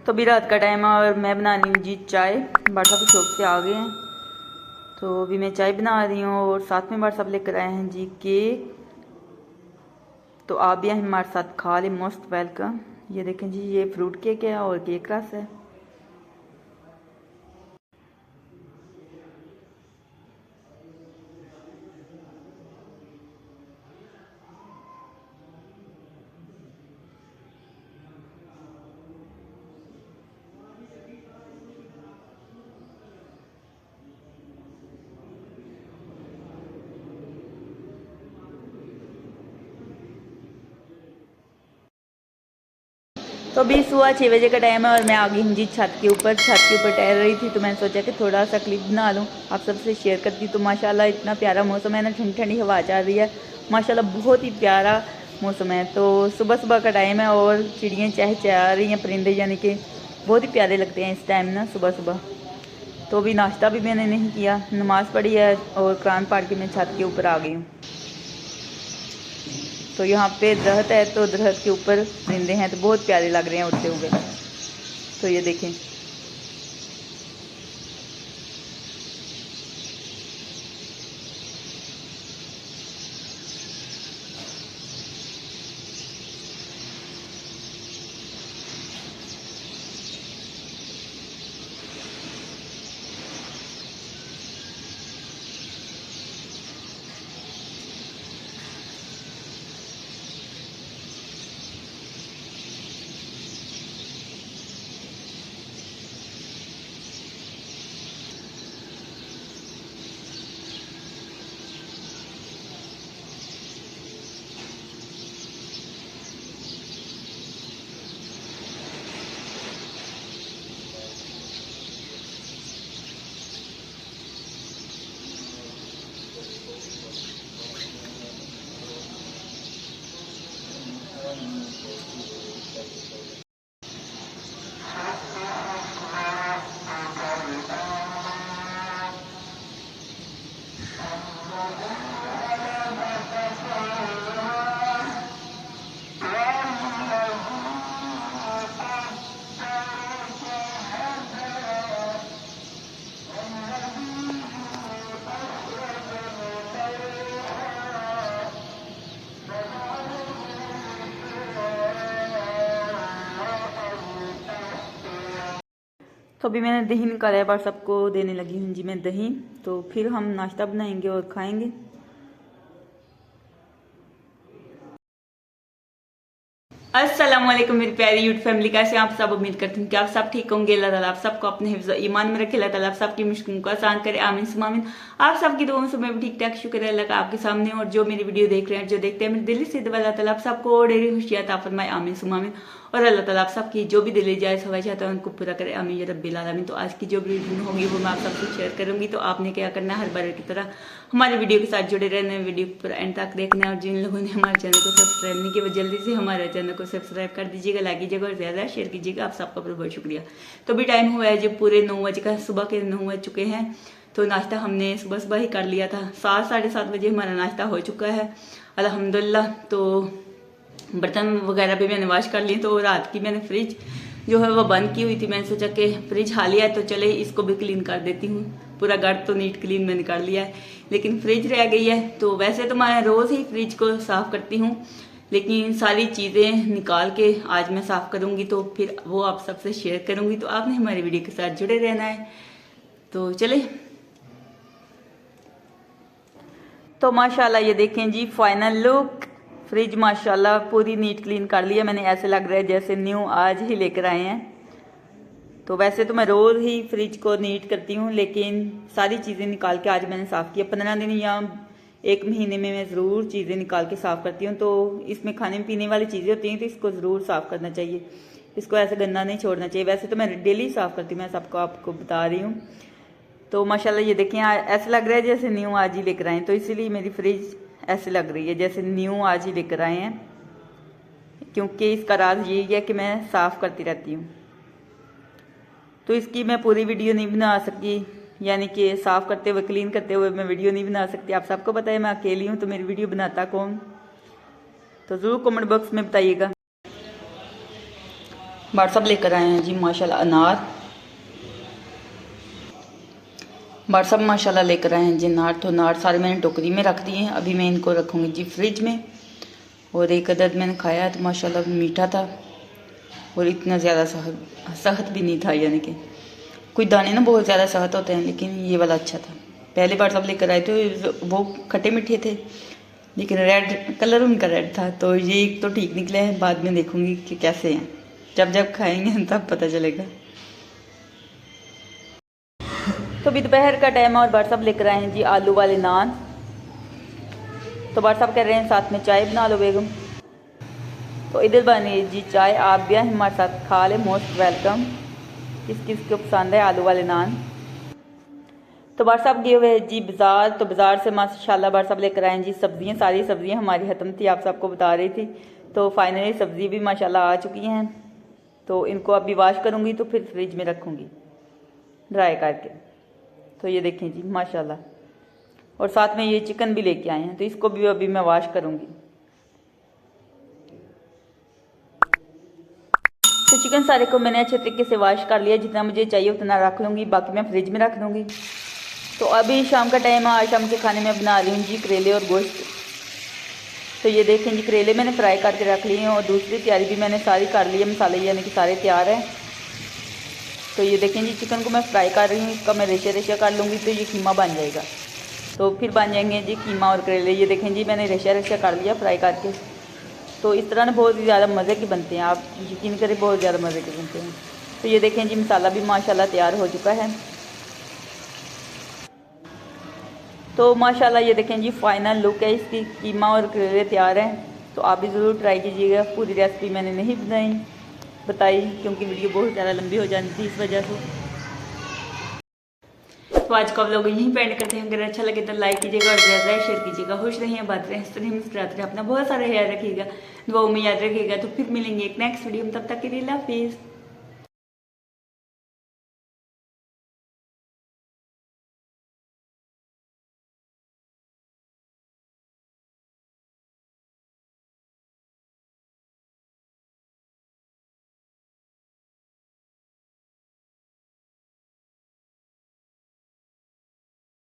तो अभी रात का टाइम है और मैं बना रही हूँ जी चाय। भाट साहब शॉप से आ गए हैं तो अभी मैं चाय बना रही हूँ और साथ में भाट साहब लेकर आए हैं जी केक। तो आप भी हमारे साथ खा लें, मोस्ट वेलकम। ये देखें जी, ये फ्रूट केक है और केक रस है। तो अभी सुबह 6 बजे का टाइम है और मैं आ गई हूँ जी छत के ऊपर टहल रही थी। तो मैंने सोचा कि थोड़ा सा क्लिप बना लूँ, आप सबसे शेयर करती। तो माशाल्लाह इतना प्यारा मौसम है ना, ठंडी ठंडी हवा चल रही है माशाल्लाह, बहुत ही प्यारा मौसम है। तो सुबह सुबह का टाइम है और चिड़ियाँ चहचहा रही हैं, परिंदे यानी कि बहुत ही प्यारे लगते हैं इस टाइम ना सुबह सुबह। तो अभी नाश्ता भी मैंने नहीं किया, नमाज़ पढ़ी है और कुरान पढ़ के मैं छत के ऊपर आ गई हूँ। तो यहाँ पे दरख्त है, तो दरख्त के ऊपर परिंदे हैं तो बहुत प्यारे लग रहे हैं उड़ते हुए। तो ये देखें, तो अभी मैंने दही निकाला है, बार सबको देने लगी हूँ जी मैं दही। तो फिर हम नाश्ता बनाएंगे और खाएंगे। अस्सलाम वालेकुम मेरी प्यारी यूट्यूब फैमिली, कैसे आप सब। उम्मीद करती हूँ कि आप सब ठीक होंगे। अल्लाह ताला आप सबको अपने हिफ्ज़ ईमान में रखे, अल्लाह ताला आप सबकी मुश्किलों को आसान करे, आमीन सुम्मा आमीन। आप सबकी दुआओं से मैं भी ठीक ठाक, शुक्र है अल्लाह का आपके सामने। और जो मेरी वीडियो देख रहे हैं, जो देखते हैं, मेरे दिल से दुआ, अल्लाह ताला आप सबको और ढेरी खुशियां अता फरमाए, आमीन सुम्मा आमीन। और अल्लाह ताला आप सबकी जो भी दिल जायज़ ख्वाहिश है उनको पूरा करे, आमीन या रब्बिल आलमीन। तो आज की जो वीडियो होगी वो मैं आप सबसे शेयर करूंगी। तो आपने क्या करना है, हर बार की तरह हमारे वीडियो के साथ जुड़े रहना है, वीडियो पर एंड तक देखना है। और जिन लोगों ने हमारे चैनल को सब्सक्राइब नहीं किया वो जल्दी से हमारे चैनल को सब्सक्राइब कर दीजिएगा, लाइक कीजिएगा और ज़्यादा शेयर कीजिएगा। आप सबका बहुत बहुत शुक्रिया। तो भी टाइम हुआ है जब पूरे 9 बजे का, सुबह के 9 बज चुके हैं। तो नाश्ता हमने सुबह सुबह ही कर लिया था, 7 साढ़े 7 बजे हमारा नाश्ता हो चुका है अल्हम्दुलिल्लाह। तो बर्तन वगैरह भी मैंने वॉश कर लिए। तो रात की मैंने फ्रिज जो है वो बंद की हुई थी, मैंने सोचा कि फ्रिज खाली है तो चले इसको भी क्लीन कर देती हूँ। पूरा घर तो नीट क्लीन मैंने कर लिया है, लेकिन फ्रिज रह गई है। तो वैसे तो मैं रोज़ ही फ्रिज को साफ़ करती हूँ, लेकिन सारी चीज़ें निकाल के आज मैं साफ़ करूँगी तो फिर वो आप सबसे शेयर करूँगी। तो आपने हमारी वीडियो के साथ जुड़े रहना है। तो चले, तो माशाल्लाह ये देखें जी फाइनल लुक। फ्रिज माशाल्लाह पूरी नीट क्लीन कर लिया मैंने, ऐसे लग रहा है जैसे न्यू आज ही लेकर आए हैं। तो वैसे तो मैं रोज़ ही फ्रिज को नीट करती हूँ, लेकिन सारी चीज़ें निकाल के आज मैंने साफ़ किया। 15 दिन या 1 महीने में मैं ज़रूर चीज़ें निकाल के साफ़ करती हूँ। तो इसमें खाने पीने वाली चीज़ें होती हैं तो इसको ज़रूर साफ़ करना चाहिए, इसको ऐसे गंदा नहीं छोड़ना चाहिए। वैसे तो मैं डेली साफ़ करती हूँ, मैं सबको आपको बता रही हूँ। तो माशाल्लाह ये देखें ऐसे लग रहा है जैसे न्यू आज ही लेकर आए हैं। तो इसीलिए मेरी फ्रिज ऐसे लग रही है जैसे न्यू आज ही लेकर आए हैं, क्योंकि इसका राज यही है कि मैं साफ़ करती रहती हूँ। तो इसकी मैं पूरी वीडियो नहीं बना सकी, यानी कि साफ़ करते हुए क्लीन करते हुए मैं वीडियो नहीं बना सकती। आप सबको पता है मैं अकेली हूँ तो मेरी वीडियो बनाता कौन। तो ज़रूर कमेंट बॉक्स में बताइएगा। व्हाट्सअप लेकर आए हैं जी माशाल्लाह अनार। व्हाट्सअप माशाल्लाह लेकर आए हैं जी अनार। तो अनार सारे मैंने टोकरी में रख दिए हैं। अभी मैं इनको रखूँगी जी फ्रिज में। और एक अदद मैंने खाया तो माशाल्लाह मीठा था और इतना ज़्यादा सख्त भी नहीं था, यानी कि कोई दाने ना बहुत ज़्यादा सख्त होते हैं, लेकिन ये वाला अच्छा था। पहले व्हाट्सअप लेकर आए थे वो खट्टे मीठे थे, लेकिन रेड कलर उनका रेड था। तो ये तो ठीक निकले हैं, बाद में देखूंगी कि कैसे हैं। जब खाएंगे तब पता चलेगा। तो अभी दोपहर का टाइम है और व्हाट्सअप लेकर आए हैं जी आलू वाले नान। तो व्हाट्सअप कर रहे हैं साथ में चाय बना लो बेगम। तो इधर बनी जी चाय, आप भी हमारे साथ खा ले, मोस्ट वेलकम। किस किस को पसंद है आलू वाले नान। तो व्हाट्सअप गए हुए जी बाज़ार। तो बाज़ार से माशाल्लाह व्हाट्सअप लेकर आए जी सब्ज़ियाँ। सारी सब्ज़ियाँ हमारी ख़त्म थी, आप सबको बता रही थी। तो फाइनली सब्ज़ी भी माशाल्लाह आ चुकी हैं। तो इनको अभी वॉश करूँगी तो फिर फ्रिज में रखूँगी ड्राई करके। तो ये देखें जी माशाल्लाह, और साथ में ये चिकन भी लेके आए हैं, तो इसको भी अभी मैं वॉश करूँगी। तो चिकन सारे को मैंने अच्छे तरीके से वॉश कर लिया, जितना मुझे चाहिए उतना रख लूँगी, बाकी मैं फ्रिज में रख दूँगी। तो अभी शाम का टाइम है, आज शाम के खाने में बना रही हूँ जी करेले और गोश्त। तो ये देखें जी करेले मैंने फ्राई करके रख लिए हैं और दूसरी तैयारी भी मैंने सारी कर ली है, मसाले यानी कि सारे तैयार हैं। तो ये देखें जी चिकन को मैं फ्राई कर रही हूँ, इसका मैं रेशा रेशा कर लूँगी तो ये कीमा बन जाएगा। तो फिर बन जाएंगे जी कीमा और करेले। ये देखें जी मैंने रेशा रेशा कर लिया फ्राई करके। तो इस तरह ना बहुत ही ज़्यादा मज़े के बनते हैं, आप यकीन करें बहुत ज़्यादा मज़े के बनते हैं। तो ये देखें जी मसाला भी माशाल्लाह तैयार हो चुका है। तो माशाल्लाह ये देखें जी फाइनल लुक है इसकी, कीमा और करेले तैयार हैं। तो आप भी ज़रूर ट्राई कीजिएगा। पूरी रेसिपी मैंने नहीं बताई क्योंकि वीडियो बहुत ज़्यादा लंबी हो जाती थी इस वजह से। तो आज का व्लॉग यहीं पे एंड करते हैं। अगर अच्छा लगे तो लाइक कीजिएगा और ज़्यादा शेयर कीजिएगा। खुश रहिए, बात रहे, हंसते रहिए, मुस्कुराते रहिए, अपना बहुत सारा ख्याल रखिएगा, दुआओं में याद रखिएगा। तो फिर मिलेंगे एक नेक्स्ट वीडियो में, तब तक के लिए अल्लाह हाफिज़।